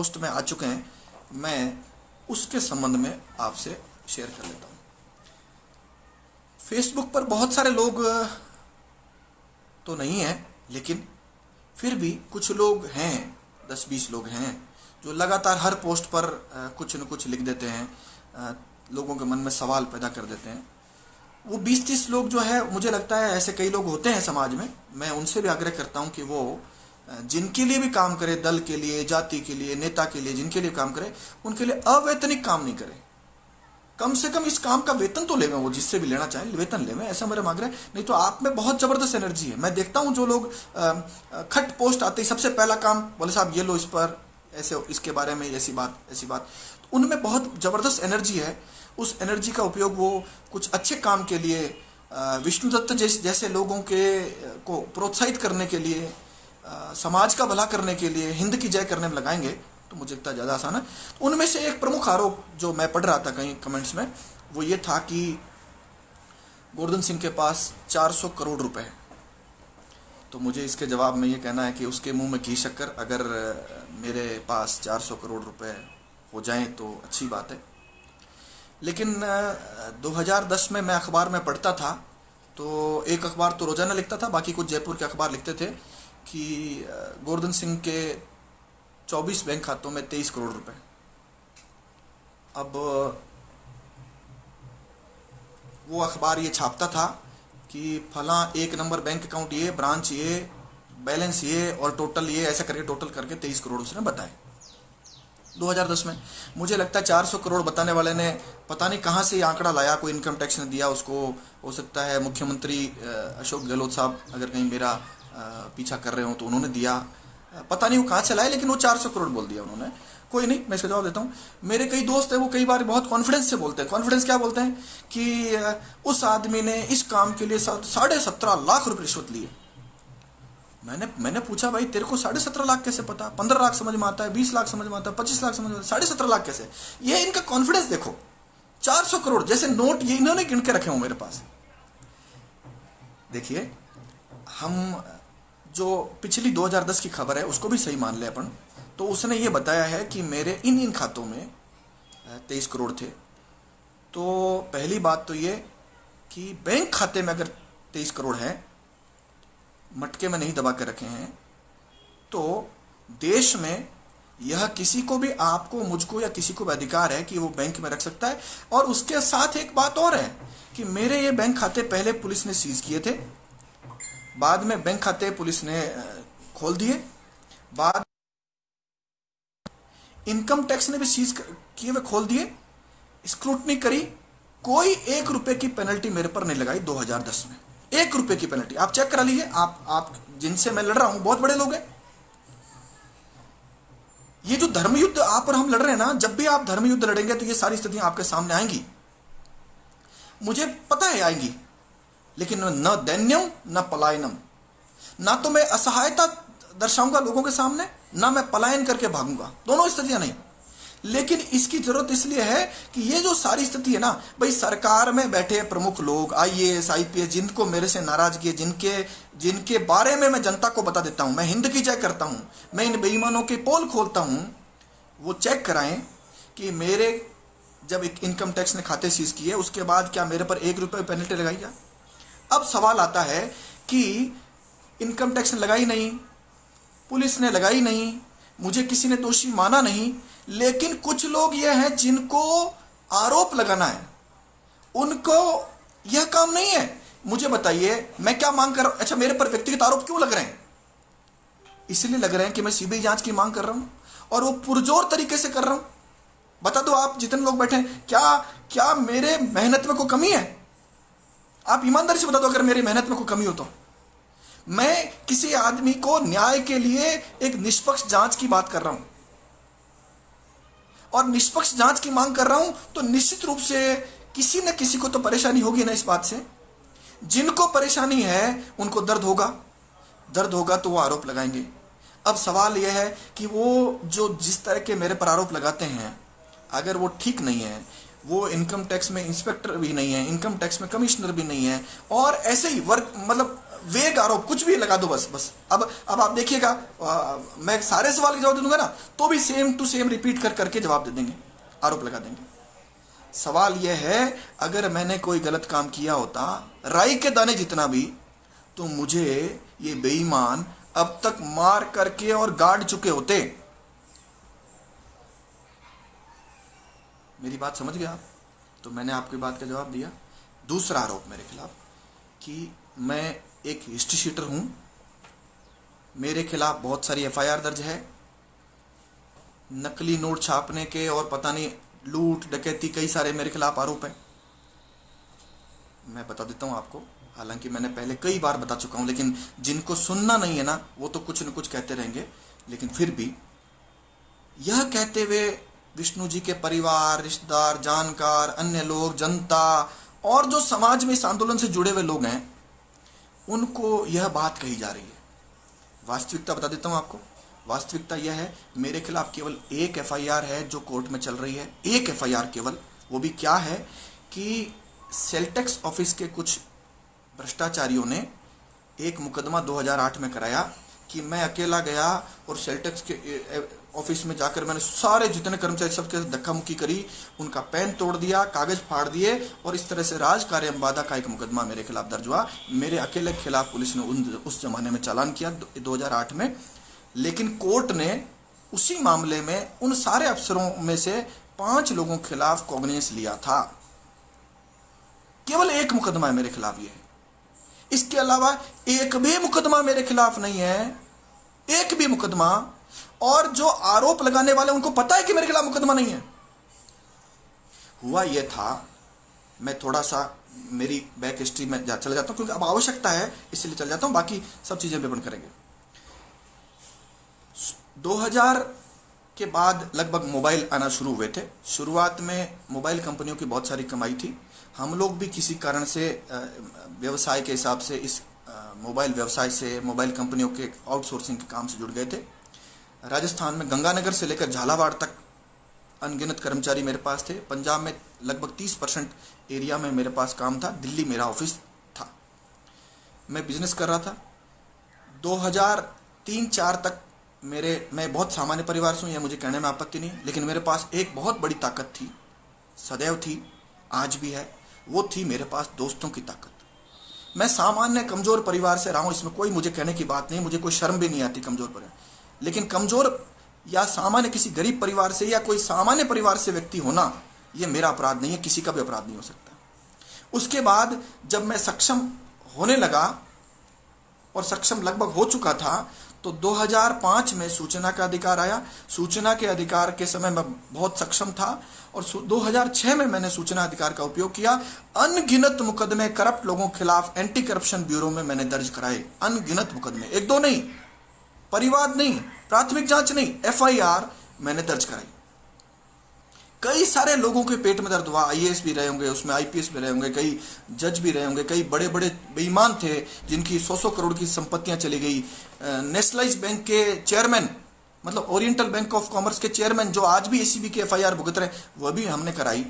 Post में आ चुके हैं, मैं उसके संबंध में आपसे शेयर कर लेता हूँ। फेसबुक पर बहुत सारे लोग तो नहीं हैं, लेकिन फिर भी कुछ लोग हैं, 10-20 लोग हैं जो लगातार हर पोस्ट पर कुछ न कुछ लिख देते हैं, लोगों के मन में सवाल पैदा कर देते हैं। वो 20-30 लोग जो है, मुझे लगता है ऐसे कई लोग होते हैं समाज में, मैं उनसे भी आग्रह करता हूं कि वो जिनके लिए भी काम करे, दल के लिए, जाति के लिए, नेता के लिए, जिनके लिए काम करे, उनके लिए अवैतनिक काम नहीं करे। कम से कम इस काम का वेतन तो लेवें, वो जिससे भी लेना चाहें वेतन लेवें, ऐसा मेरा आग्रह। नहीं तो आप में बहुत जबरदस्त एनर्जी है। मैं देखता हूं जो लोग खट पोस्ट आते ही सबसे पहला काम बोले साहब ये लो, इस पर ऐसे, इसके बारे में ऐसी बात ऐसी बात, तो उनमें बहुत जबरदस्त एनर्जी है। उस एनर्जी का उपयोग वो कुछ अच्छे काम के लिए, विष्णुदत्त जैसे लोगों के को प्रोत्साहित करने के लिए, समाज का भला करने के लिए, हिंद की जय करने में लगाएंगे, तो मुझे लगता है ज़्यादा आसान है। तो उनमें से एक प्रमुख आरोप जो मैं पढ़ रहा था कहीं कमेंट्स में, वो ये था कि गोवर्धन सिंह के पास 400 करोड़ रुपए है। तो मुझे इसके जवाब में ये कहना है कि उसके मुंह में घी शक्कर। अगर मेरे पास 400 करोड़ रुपए हो जाएं तो अच्छी बात है, लेकिन 2010 में मैं अखबार में पढ़ता था, तो एक अखबार तो रोजाना लिखता था, बाकी कुछ जयपुर के अखबार लिखते थे कि गोवर्धन सिंह के 24 बैंक खातों में 23 करोड़ रुपए। अब वो अखबार ये छापता था कि फला 1 नंबर बैंक अकाउंट ये, ब्रांच ये, बैलेंस ये और टोटल ये, ऐसा करके टोटल करके 23 करोड़ उसने बताए 2010 में। मुझे लगता है 400 करोड़ बताने वाले ने पता नहीं कहाँ से ये आंकड़ा लाया, कोई इनकम टैक्स ने दिया उसको, हो सकता है मुख्यमंत्री अशोक गहलोत साहब अगर कहीं मेरा पीछा कर रहे हो तो उन्होंने दिया, पता नहीं वो कहाँ से लाए, लेकिन वो 400 करोड़ बोल दिया उन्होंने। कोई नहीं, मैं इसका जवाब देता हूँ। मेरे कई दोस्त हैं, वो कई बार बहुत कॉन्फिडेंस से बोलते हैं। कॉन्फिडेंस क्या बोलते हैं कि उस आदमी ने इस काम के लिए 17.5 लाख रुपए रिश्वत लिए। मैंने पूछा भाई तेरे को 17.5 लाख कैसे पता? 15 लाख समझ में आता है, 20 लाख समझ में आता है, 25 लाख समझ में आता है, 17.5 लाख कैसे? ये इनका कॉन्फिडेंस देखो। 400 करोड़ जैसे नोट ये इन्होंने गिन के रखे हो मेरे पास। देखिए, हम जो पिछली 2010 की खबर है उसको भी सही मान ले अपन, तो उसने ये बताया है कि मेरे इन खातों में 23 करोड़ थे। तो पहली बात तो ये कि बैंक खाते में अगर 23 करोड़ है, मटके में नहीं दबा के रखे हैं, तो देश में यह किसी को भी, आपको, मुझको या किसी को भी अधिकार है कि वो बैंक में रख सकता है। और उसके साथ एक बात और है कि मेरे ये बैंक खाते पहले पुलिस ने सीज किए थे, बाद में बैंक खाते पुलिस ने खोल दिए, बाद इनकम टैक्स ने भी सीज किए हुए खोल दिए, स्क्रूटनी करी, कोई 1 रुपए की पेनल्टी मेरे पर नहीं लगाई 2010 में। 1 रुपए की पेनल्टी आप चेक करा लीजिए। आप जिनसे मैं लड़ रहा हूं बहुत बड़े लोग हैं। ये जो धर्म युद्ध आप और हम लड़ रहे हैं ना, जब भी आप धर्म युद्ध लड़ेंगे तो ये सारी स्थितियां आपके सामने आएंगी, मुझे पता है आएंगी। लेकिन न दैन्यम न पलायनम, ना तो मैं असहायता दर्शाऊंगा लोगों के सामने, ना मैं पलायन करके भागूंगा, दोनों स्थितियां नहीं। लेकिन इसकी जरूरत इसलिए है कि ये जो सारी स्थिति है ना भाई, सरकार में बैठे प्रमुख लोग, IAS IPS, जिनको मेरे से नाराजगी है, जिनके बारे में मैं जनता को बता देता हूं, मैं हिंद की जय करता हूं, मैं इन बेईमानों के पोल खोलता हूं, वो चेक कराएं कि मेरे जब इनकम टैक्स ने खाते सीज किए उसके बाद क्या मेरे पर 1 रुपए पेनल्टी लगाई क्या? अब सवाल आता है कि इनकम टैक्स ने लगाई नहीं, पुलिस ने लगाई नहीं, मुझे किसी ने दोषी माना नहीं, लेकिन कुछ लोग ये हैं जिनको आरोप लगाना है, उनको यह काम नहीं है। मुझे बताइए मैं क्या मांग कर रहा हूं? अच्छा, मेरे पर व्यक्तिगत आरोप क्यों लग रहे हैं? इसलिए लग रहे हैं कि मैं सीबीआई जांच की मांग कर रहा हूं, और वो पुरजोर तरीके से कर रहा हूं। बता दो आप जितने लोग बैठे हैं, क्या मेरे मेहनत में कोई कमी है? आप ईमानदारी से बता दो अगर मेरी मेहनत में कोई कमी हो तो। मैं किसी आदमी को न्याय के लिए एक निष्पक्ष जांच की बात कर रहा हूं और निष्पक्ष जांच की मांग कर रहा हूं, तो निश्चित रूप से किसी न किसी को तो परेशानी होगी ना इस बात से। जिनको परेशानी है उनको दर्द होगा तो वो आरोप लगाएंगे। अब सवाल यह है कि वो जो जिस तरह के मेरे पर आरोप लगाते हैं, अगर वो ठीक नहीं है, वो इनकम टैक्स में इंस्पेक्टर भी नहीं है, इनकम टैक्स में कमिश्नर भी नहीं है, और ऐसे ही वर्क मतलब वेग आरोप कुछ भी लगा दो बस। अब आप देखिएगा, मैं सारे सवाल के जवाब दे दूंगा ना तो भी सेम टू सेम रिपीट कर करके जवाब दे देंगे, आरोप लगा देंगे। सवाल यह है, अगर मैंने कोई गलत काम किया होता राई के दाने जितना भी, तो मुझे ये बेईमान अब तक मार करके और गाड़ चुके होते। मेरी बात समझ गया आप? तो मैंने आपकी बात का जवाब दिया। दूसरा आरोप मेरे खिलाफ कि मैं एक हिस्ट्री शीटर हूं, मेरे खिलाफ बहुत सारी एफआईआर दर्ज है, नकली नोट छापने के और पता नहीं लूट डकैती कई सारे मेरे खिलाफ आरोप हैं। मैं बता देता हूं आपको, हालांकि मैंने पहले कई बार बता चुका हूं, लेकिन जिनको सुनना नहीं है ना वो तो कुछ न कुछ कहते रहेंगे। लेकिन फिर भी यह कहते हुए विष्णु जी के परिवार, रिश्तेदार, जानकार, अन्य लोग, जनता और जो समाज में इस आंदोलन से जुड़े हुए लोग हैं, उनको यह बात कही जा रही है। वास्तविकता बता देता हूं आपको। वास्तविकता यह है, मेरे खिलाफ केवल एक एफआईआर है जो कोर्ट में चल रही है, एक एफआईआर केवल। वो भी क्या है कि सेलटेक्स ऑफिस के कुछ भ्रष्टाचारियों ने एक मुकदमा 2008 में कराया कि मैं अकेला गया और सेलटेक्स के ऑफिस में जाकर मैंने सारे जितने कर्मचारी सबके धक्का मुक्की करी, उनका पेन तोड़ दिया, कागज फाड़ दिए, और इस तरह से राजकार्य बाधा का एक मुकदमा मेरे खिलाफ दर्ज हुआ। मेरे अकेले के खिलाफ पुलिस ने उस जमाने में चालान किया 2008 में। लेकिन कोर्ट ने उसी मामले में उन सारे अफसरों में से 5 लोगों के खिलाफ कॉग्निजेंस लिया था। केवल एक मुकदमा है मेरे खिलाफ ये। इसके अलावा एक भी मुकदमा मेरे खिलाफ नहीं है, एक भी मुकदमा। और जो आरोप लगाने वाले उनको पता है कि मेरे खिलाफ मुकदमा नहीं है। हुआ यह था, मैं थोड़ा सा मेरी बैक हिस्ट्री में चला जाता हूं क्योंकि अब आवश्यकता है इसलिए चल जाता हूं, बाकी सब चीजें विवरण करेंगे। 2000 के बाद लगभग मोबाइल आना शुरू हुए थे। शुरुआत में मोबाइल कंपनियों की बहुत सारी कमाई थी। हम लोग भी किसी कारण से व्यवसाय के हिसाब से इस मोबाइल व्यवसाय से, मोबाइल कंपनियों के आउटसोर्सिंग के काम से जुड़ गए थे। राजस्थान में गंगानगर से लेकर झालावाड़ तक अनगिनत कर्मचारी मेरे पास थे। पंजाब में लगभग 30% एरिया में मेरे पास काम था। दिल्ली मेरा ऑफिस था। मैं बिजनेस कर रहा था। 2003-04 तक मैं बहुत सामान्य परिवार से हूँ, यह मुझे कहने में आपत्ति नहीं, लेकिन मेरे पास एक बहुत बड़ी ताकत थी, सदैव थी, आज भी है। वो थी मेरे पास दोस्तों की ताकत। मैं सामान्य कमजोर परिवार से रहा हूँ, इसमें कोई मुझे कहने की बात नहीं, मुझे कोई शर्म भी नहीं आती कमजोर परिवार। लेकिन कमजोर या सामान्य किसी गरीब परिवार से या कोई सामान्य परिवार से व्यक्ति होना, यह मेरा अपराध नहीं है, किसी का भी अपराध नहीं हो सकता। उसके बाद जब मैं सक्षम होने लगा और सक्षम लगभग हो चुका था, तो 2005 में सूचना का अधिकार आया। सूचना के अधिकार के समय मैं बहुत सक्षम था और 2006 में मैंने सूचना अधिकार का उपयोग किया। अनगिनत मुकदमे करप्ट लोगों के खिलाफ एंटी करप्शन ब्यूरो में मैंने दर्ज कराए। अनगिनत मुकदमे, एक दो नहीं, परिवाद नहीं, प्राथमिक जांच नहीं, एफआईआर मैंने दर्ज कराई। कई सारे लोगों के पेट में दर्द हुआ। आईएएस भी रहे होंगे उसमें, आईपीएस भी रहे होंगे, कई जज भी रहे होंगे, कई बड़े बड़े बेईमान थे जिनकी 100-100 करोड़ की संपत्तियां चली गई। नेशनलाइज बैंक के चेयरमैन, मतलब ओरिएंटल बैंक ऑफ कॉमर्स के चेयरमैन, जो आज भी एसीबी की एफआईआर भुगत रहे, वह भी हमने कराई।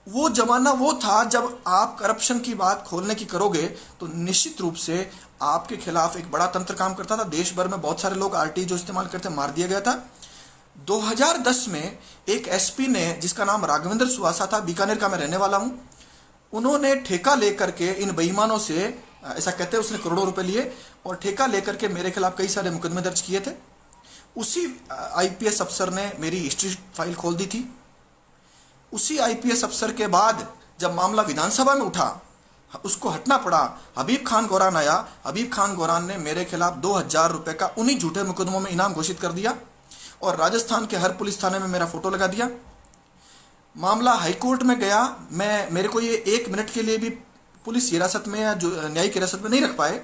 वो जमाना वो था जब आप करप्शन की बात खोलने की करोगे तो निश्चित रूप से आपके खिलाफ एक बड़ा तंत्र काम करता था। देश भर में बहुत सारे लोग आरटी जो इस्तेमाल करते मार दिया गया था। 2010 में एक एसपी ने, जिसका नाम राघवेंद्र सुहासा था, बीकानेर का मैं रहने वाला हूं, उन्होंने ठेका लेकर के इन बेईमानों से, ऐसा कहते हैं उसने करोड़ों रुपए लिए और ठेका लेकर के मेरे खिलाफ कई सारे मुकदमे दर्ज किए थे। उसी आईपीएस अफसर ने मेरी हिस्ट्री फाइल खोल दी थी। उसी आईपीएस अफसर के बाद जब मामला विधानसभा में उठा, उसको हटना पड़ा। हबीब खान गौरान आया। हबीब खान गौरान ने मेरे खिलाफ 2000 रुपए का उन्हीं झूठे मुकदमों में इनाम घोषित कर दिया और राजस्थान के हर पुलिस थाने में मेरा फोटो लगा दिया। मामला हाईकोर्ट में गया। मेरे को ये 1 मिनट के लिए भी पुलिस हिरासत में या न्यायिक हिरासत में नहीं रख पाए।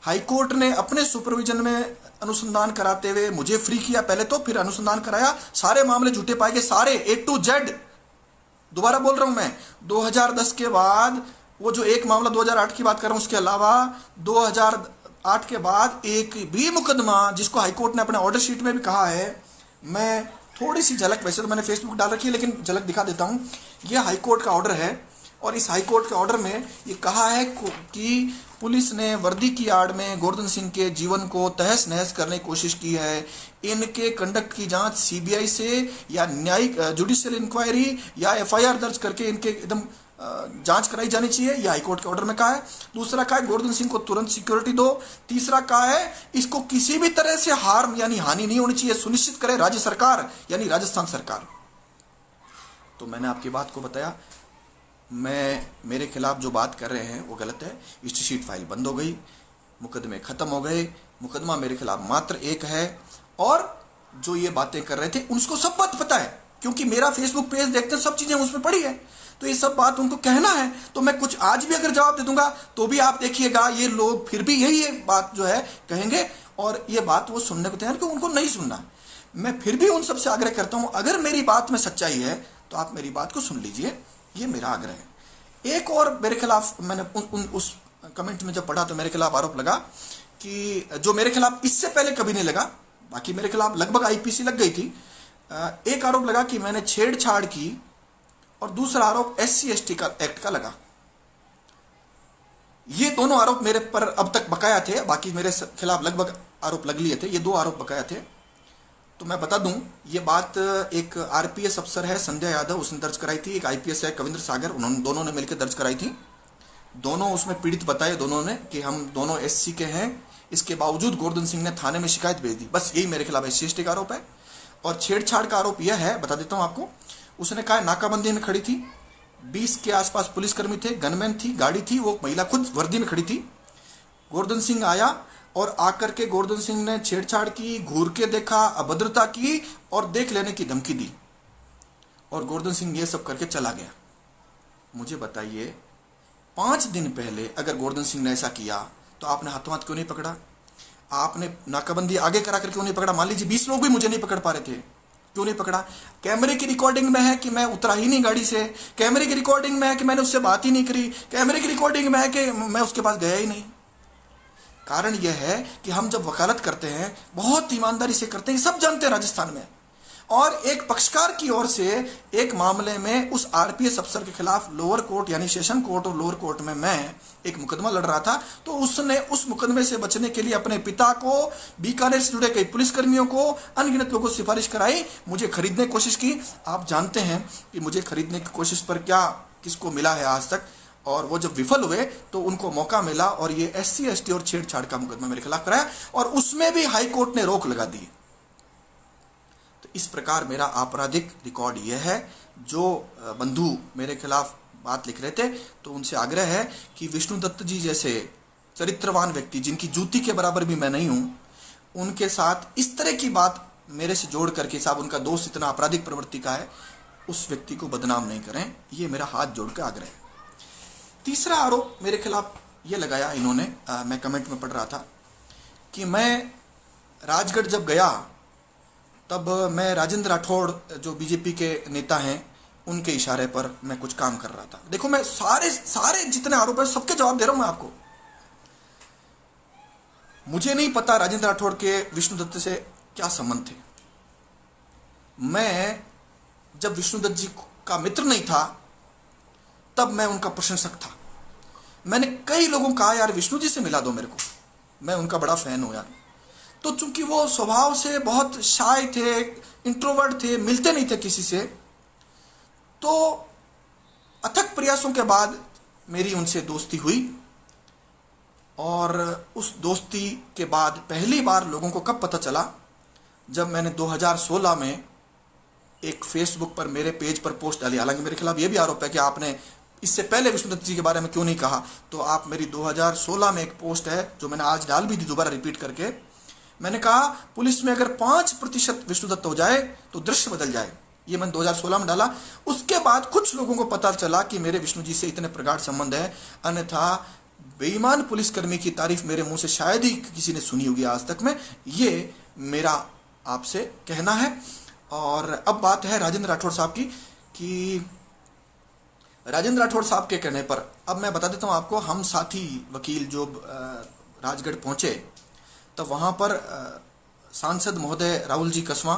हाईकोर्ट ने अपने सुपरविजन में अनुसंधान कराते हुए मुझे फ्री किया पहले तो, फिर अनुसंधान कराया। सारे मामले झूठे पाए गए, सारे A to Z। दोबारा बोल रहा हूं मैं, 2010 के बाद वो जो एक मामला 2008 की बात कर रहा हूं, उसके अलावा 2008 के बाद एक भी मुकदमा, जिसको हाईकोर्ट ने अपने ऑर्डर शीट में भी कहा है, मैं थोड़ी सी झलक, वैसे तो मैंने फेसबुक डाल रखी है लेकिन झलक दिखा देता हूँ। यह हाई कोर्ट का ऑर्डर है और इस हाई कोर्ट के ऑर्डर में ये कहा है कि पुलिस ने वर्दी की आड़ में गोवर्धन सिंह के जीवन को तहस नहस करने की कोशिश की है। इनके कंडक्ट की जांच सीबीआई से या न्यायिक जुडिशियल इंक्वायरी या एफआईआर दर्ज करके इनके एकदम जांच कराई जानी चाहिए। यह हाईकोर्ट के ऑर्डर में कहा है। दूसरा कहा है गोवर्धन सिंह को तुरंत सिक्योरिटी दो। तीसरा कहा है इसको किसी भी तरह से हार्म यानी हानि नहीं होनी चाहिए, सुनिश्चित करे राज्य सरकार यानी राजस्थान सरकार। तो मैंने आपकी बात को बताया, मेरे खिलाफ जो बात कर रहे हैं वो गलत है। शीट फाइल बंद हो गई, मुकदमे खत्म हो गए, मुकदमा मेरे खिलाफ मात्र एक है। और जो ये बातें कर रहे थे उनको सब बात पता है, क्योंकि मेरा फेसबुक पेज देखते हैं, सब चीजें उसमें पड़ी है। तो ये सब बात उनको कहना है, तो मैं कुछ आज भी अगर जवाब दे दूंगा तो भी आप देखिएगा ये लोग फिर भी यही बात जो है कहेंगे और ये बात वो सुनने को तैयार, क्योंकि उनको नहीं सुनना। मैं फिर भी उन सबसे आग्रह करता हूं, अगर मेरी बात में सच्चाई है तो आप मेरी बात को सुन लीजिए, ये मेरा आग्रह है। एक और मेरे खिलाफ मैंने उस कमेंट में जब पढ़ा तो मेरे खिलाफ आरोप लगा कि जो मेरे खिलाफ इससे पहले कभी नहीं लगा, बाकी मेरे खिलाफ लगभग आईपीसी लग गई थी। एक आरोप लगा कि मैंने छेड़छाड़ की और दूसरा आरोप SC/ST का एक्ट का लगा। ये दोनों आरोप मेरे पर अब तक बकाया थे, बाकी मेरे खिलाफ लगभग आरोप लग लिए थे, ये 2 आरोप बकाया थे। तो मैं बता दूं, ये बात एक आरपीएस अफसर है संध्या यादव, उसने दर्ज कराई थी। एक आईपीएस है कविंद्र सागर, उन्होंने दोनों ने मिलकर दर्ज कराई थी। दोनों उसमें पीड़ित बताए दोनों ने कि हम दोनों SC के हैं। इसके बावजूद गोवर्धन सिंह ने थाने में शिकायत भेज दी। बस यही मेरे खिलाफ SC/ST का आरोप है। और छेड़छाड़ का आरोप यह है, बता देता हूं आपको। उसने कहा नाकाबंदी में खड़ी थी, 20 के आसपास पुलिसकर्मी थे, गनमैन थी, गाड़ी थी, वो महिला खुद वर्दी में खड़ी थी। गोवर्धन सिंह आया और आकर के गोवर्धन सिंह ने छेड़छाड़ की, घूर के देखा, अभद्रता की और देख लेने की धमकी दी और गोवर्धन सिंह ये सब करके चला गया। मुझे बताइए, 5 दिन पहले अगर गोवर्धन सिंह ने ऐसा किया तो आपने हाथों हाथ क्यों नहीं पकड़ा? आपने नाकाबंदी आगे करा कर क्यों नहीं पकड़ा? मान लीजिए 20 लोग भी मुझे नहीं पकड़ पा रहे थे, क्यों नहीं पकड़ा? कैमरे की रिकॉर्डिंग में है कि मैं उतरा ही नहीं गाड़ी से, कैमरे की रिकॉर्डिंग में है कि मैंने उससे बात ही नहीं करी, कैमरे की रिकॉर्डिंग में है कि मैं उसके पास गया ही नहीं। कारण यह है कि हम जब वकालत करते हैं बहुत ईमानदारी से करते हैं, सब जानते हैं राजस्थान में। और एक पक्षकार की ओर से एक मामले में उस आरपीएस अफसर के खिलाफ लोअर कोर्ट यानी सेशन कोर्ट और लोअर कोर्ट में मैं एक मुकदमा लड़ रहा था, तो उसने उस मुकदमे से बचने के लिए अपने पिता को, बीकानेर से जुड़े कई पुलिसकर्मियों को, अनगिनत लोगों को सिफारिश कराई, मुझे खरीदने की कोशिश की। आप जानते हैं कि मुझे खरीदने की कोशिश पर क्या किसको मिला है आज तक, और वो जब विफल हुए तो उनको मौका मिला और ये SC/ST और छेड़छाड़ का मुकदमा मेरे खिलाफ कराया और उसमें भी हाई कोर्ट ने रोक लगा दी। तो इस प्रकार मेरा आपराधिक रिकॉर्ड यह है। जो बंधु मेरे खिलाफ बात लिख रहे थे तो उनसे आग्रह है कि विष्णु दत्त जी जैसे चरित्रवान व्यक्ति, जिनकी जूती के बराबर भी मैं नहीं हूं, उनके साथ इस तरह की बात मेरे से जोड़ करके, साहब उनका दोस्त इतना आपराधिक प्रवृत्ति का है, उस व्यक्ति को बदनाम नहीं करें। ये मेरा हाथ जोड़ कर आग्रह है। तीसरा आरोप मेरे खिलाफ ये लगाया इन्होंने, मैं कमेंट में पढ़ रहा था कि मैं राजगढ़ जब गया तब मैं राजेंद्र राठौड़ जो बीजेपी के नेता हैं उनके इशारे पर मैं कुछ काम कर रहा था। देखो, मैं सारे जितने आरोप हैं सबके जवाब दे रहा हूं मैं आपको। मुझे नहीं पता राजेंद्र राठौड़ के विष्णु दत्त से क्या संबंध थे। मैं जब विष्णु दत्त जी का मित्र नहीं था तब मैं उनका प्रशंसक था। मैंने कई लोगों को कहा यार विष्णु जी से मिला दो मेरे को, मैं उनका बड़ा फैन हूं यार। तो चूंकि वो स्वभाव से बहुत शाय थे, इंट्रोवर्ट थे, मिलते नहीं थे किसी से, तो अथक प्रयासों के बाद मेरी उनसे दोस्ती हुई। और उस दोस्ती के बाद पहली बार लोगों को कब पता चला, जब मैंने 2016 में एक फेसबुक पर मेरे पेज पर पोस्ट डाली। हालांकि मेरे खिलाफ यह भी आरोप है कि आपने इससे पहले विष्णु दत्त जी के बारे में क्यों नहीं कहा, तो आप मेरी 2016 में एक पोस्ट है जो मैंने आज डाल भी दी दोबारा रिपीट करके। मैंने कहा पुलिस में अगर 5% विष्णु दत्त हो जाए तो दृश्य बदल जाए। ये मैंने 2016 में डाला। उसके बाद कुछ लोगों को पता चला कि मेरे विष्णु जी से इतने प्रगाढ़ संबंध है, अन्यथा बेईमान पुलिसकर्मी की तारीफ मेरे मुंह से शायद ही किसी ने सुनी होगी आज तक में। ये मेरा आपसे कहना है। और अब बात है राजेंद्र राठौड़ साहब की, कि राजेंद्र राठौड़ साहब के कहने पर अब मैं बता देता हूं आपको, हम साथी वकील जो राजगढ़ पहुंचे तब वहां पर सांसद महोदय राहुल जी कसवा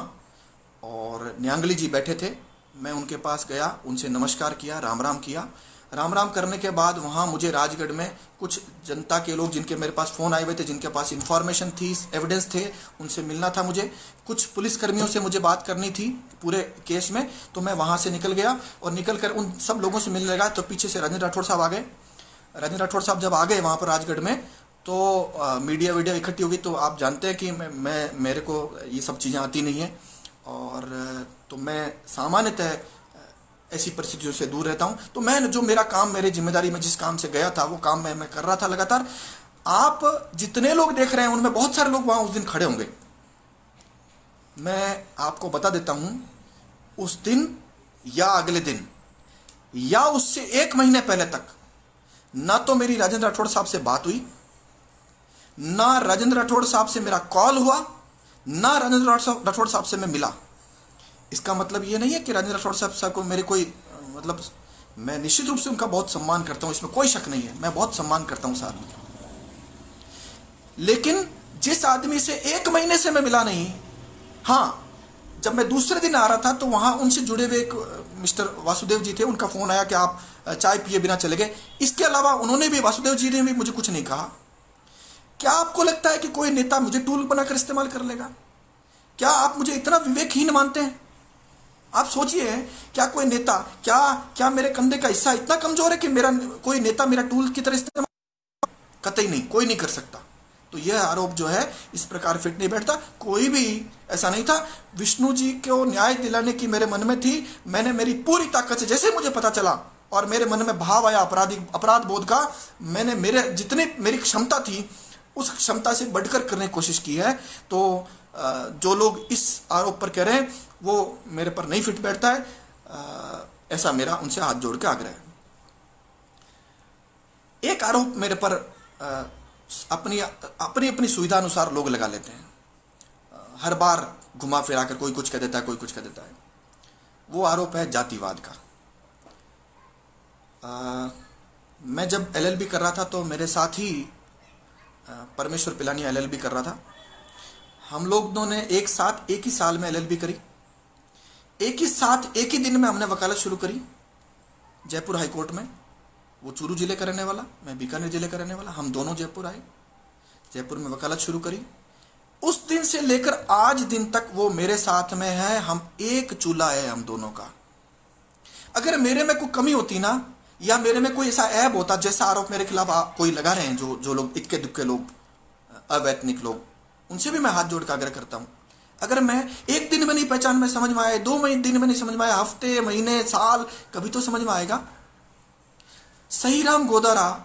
और न्यांगली जी बैठे थे। मैं उनके पास गया, उनसे नमस्कार किया, राम राम किया। राम राम करने के बाद वहाँ मुझे राजगढ़ में कुछ जनता के लोग जिनके मेरे पास फ़ोन आए हुए थे, जिनके पास इंफॉर्मेशन थी, एविडेंस थे, उनसे मिलना था मुझे। कुछ पुलिसकर्मियों से मुझे बात करनी थी पूरे केस में। तो मैं वहाँ से निकल गया और निकल कर उन सब लोगों से मिलने लगा। तो पीछे से राजेंद्र राठौड़ साहब आ गए। राजेंद्र राठौड़ साहब जब आ गए वहाँ पर राजगढ़ में, तो मीडिया वीडिया इकट्ठी हो गई। तो आप जानते हैं कि मेरे को ये सब चीज़ें आती नहीं हैं, और तो मैं सामान्यतः ऐसी परिस्थितियों से दूर रहता हूँ। तो मैं जो मेरा काम, मेरी जिम्मेदारी में जिस काम से गया था वो काम मैं कर रहा था लगातार। आप जितने लोग देख रहे हैं उनमें बहुत सारे लोग वहाँ उस दिन खड़े होंगे। मैं आपको बता देता हूँ, उस दिन या अगले दिन या उससे 1 महीने पहले तक ना तो मेरी राजेंद्र राठौड़ साहब से बात हुई, ना राजेंद्र राठौड़ साहब से मेरा कॉल हुआ, ना राजेंद्र राठौड़ साहब से मैं मिला। इसका मतलब ये नहीं है कि राजेंद्र राठौड़ साहब को मेरे कोई मतलब, मैं निश्चित रूप से उनका बहुत सम्मान करता हूँ, इसमें कोई शक नहीं है, मैं बहुत सम्मान करता हूँ उस आदमी का। लेकिन जिस आदमी से 1 महीने से मैं मिला नहीं, हाँ, जब मैं दूसरे दिन आ रहा था तो वहाँ उनसे जुड़े हुए एक मिस्टर वासुदेव जी थे, उनका फ़ोन आया कि आप चाय पिए बिना चले गए। इसके अलावा उन्होंने भी, वासुदेव जी ने भी मुझे कुछ नहीं कहा। क्या आपको लगता है कि कोई नेता मुझे टूल बनाकर इस्तेमाल कर लेगा? क्या आप मुझे इतना विवेकहीन मानते हैं? आप सोचिए, क्या कोई नेता, क्या मेरे कंधे का हिस्सा इतना कमजोर है कि मेरा कोई नेता मेरा टूल की तरह इस्तेमाल? कतई नहीं, कोई नहीं कर सकता। तो यह आरोप जो है इस प्रकार फिट नहीं बैठता। कोई भी ऐसा नहीं था। विष्णु जी को न्याय दिलाने की मेरे मन में थी। मैंने मेरी पूरी ताकत से, जैसे मुझे पता चला और मेरे मन में भाव आया अपराध बोध का, मैंने मेरे जितनी मेरी क्षमता थी उस क्षमता से बढ़कर करने की कोशिश की है। तो जो लोग इस आरोप पर कह रहे हैं वो मेरे पर नहीं फिट बैठता है। ऐसा मेरा उनसे हाथ जोड़ के आग्रह है। एक आरोप मेरे पर अपनी अपनी सुविधा अनुसार लोग लगा लेते हैं। हर बार घुमा फिरा कर कोई कुछ कह देता है, कोई कुछ कह देता है। वो आरोप है जातिवाद का। मैं जब एलएलबी कर रहा था तो मेरे साथ ही परमेश्वर पिलानिया एलएलबी कर रहा था। हम लोगों ने एक साथ एक ही साल में एलएलबी करी। एक ही साथ एक ही दिन में हमने वकालत शुरू करी जयपुर हाई कोर्ट में। वो चूरू जिले का रहने वाला, मैं बीकानेर जिले का रहने वाला। हम दोनों जयपुर आए, जयपुर में वकालत शुरू करी। उस दिन से लेकर आज दिन तक वो मेरे साथ में है। हम एक चूल्हा है हम दोनों का। अगर मेरे में कोई कमी होती ना, या मेरे में कोई ऐसा ऐब होता जैसा आरोप मेरे खिलाफ कोई लगा रहे हैं, जो लोग इक्के दुक्के लोग, अवैतनिक लोग, उनसे भी मैं हाथ जोड़ कर आग्रह करता हूं। अगर मैं एक दिन में नहीं पहचान में समझ में आए, 2 दिन में नहीं समझ में आया, हफ्ते, महीने, साल, कभी तो समझ में आएगा। सही राम गोदारा